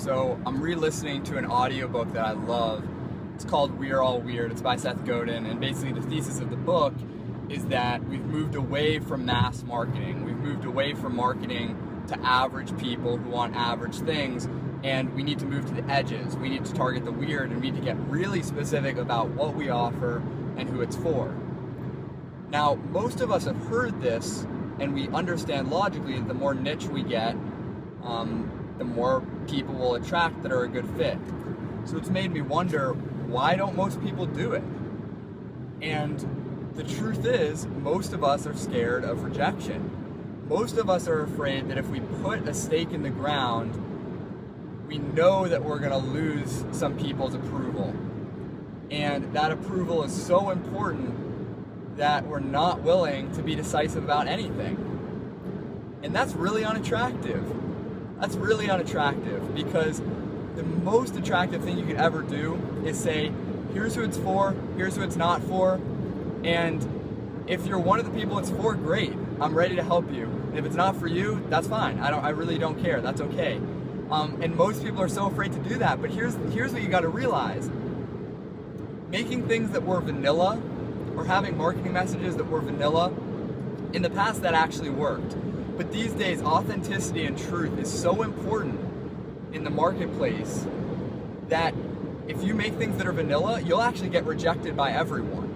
So I'm re-listening to an audiobook that I love. It's called We're All Weird. It's by Seth Godin, and basically the thesis of the book is that we've moved away from mass marketing. We've moved away from marketing to average people who want average things, and we need to move to the edges. We need to target the weird, and we need to get really specific about what we offer and who it's for. Now, most of us have heard this, and we understand logically that the more niche we get, the more people will attract that are a good fit. So it's made me wonder, why don't most people do it? And the truth is, most of us are scared of rejection. Most of us are afraid that if we put a stake in the ground, we know that we're going to lose some people's approval. And that approval is so important that we're not willing to be decisive about anything. And that's really unattractive. That's really unattractive, because the most attractive thing you could ever do is say, here's who it's for, here's who it's not for, and if you're one of the people it's for, great, I'm ready to help you. And if it's not for you, that's fine. I really don't care. That's okay. And most people are so afraid to do that, but here's what you got to realize. Making things that were vanilla, or having marketing messages that were vanilla, in the past that actually worked. But these days, authenticity and truth is so important in the marketplace that if you make things that are vanilla, you'll actually get rejected by everyone,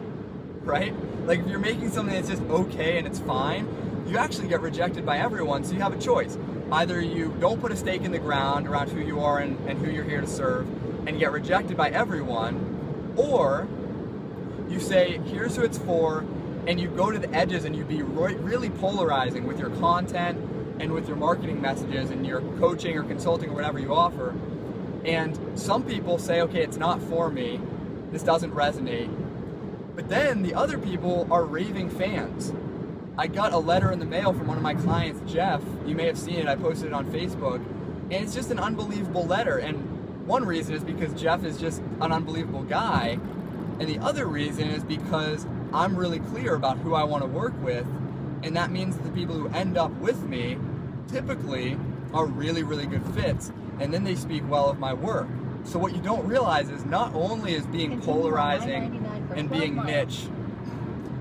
right? Like if you're making something that's just okay and it's fine, you actually get rejected by everyone, so you have a choice. Either you don't put a stake in the ground around who you are and who you're here to serve, and you get rejected by everyone, or you say, here's who it's for, and you go to the edges and you be really polarizing with your content and with your marketing messages and your coaching or consulting or whatever you offer. And some people say, okay, it's not for me, this doesn't resonate. But then the other people are raving fans. I got a letter in the mail from one of my clients, Jeff. You may have seen it, I posted it on Facebook. And it's just an unbelievable letter. And one reason is because Jeff is just an unbelievable guy. And the other reason is because I'm really clear about who I want to work with, and that means that the people who end up with me typically are really, really good fits, and then they speak well of my work. So what you don't realize is not only is being polarizing and being niche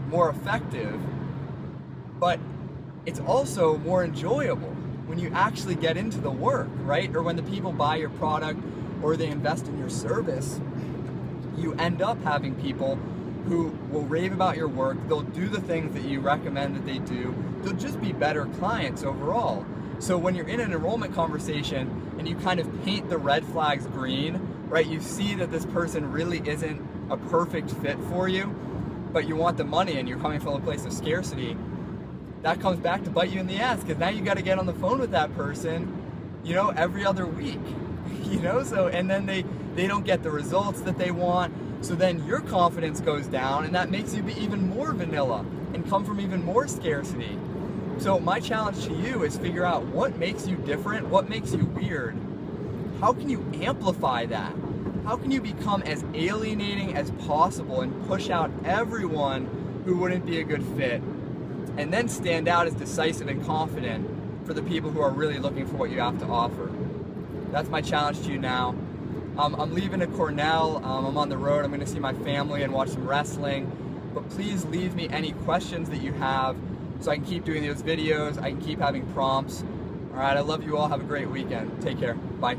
more effective, but it's also more enjoyable when you actually get into the work, right? Or when the people buy your product or they invest in your service, you end up having people who will rave about your work, they'll do the things that you recommend that they do, they'll just be better clients overall. So when you're in an enrollment conversation and you kind of paint the red flags green, right, you see that this person really isn't a perfect fit for you, but you want the money and you're coming from a place of scarcity, that comes back to bite you in the ass, because now you got to get on the phone with that person, you know, every other week, you know, so, and then they don't get the results that they want. So then your confidence goes down, and that makes you be even more vanilla and come from even more scarcity. So my challenge to you is figure out what makes you different, what makes you weird. How can you amplify that? How can you become as alienating as possible and push out everyone who wouldn't be a good fit, and then stand out as decisive and confident for the people who are really looking for what you have to offer? That's my challenge to you now. I'm leaving to Cornell, I'm on the road, I'm going to see my family and watch some wrestling, but please leave me any questions that you have so I can keep doing those videos, I can keep having prompts. Alright, I love you all, have a great weekend, take care, bye.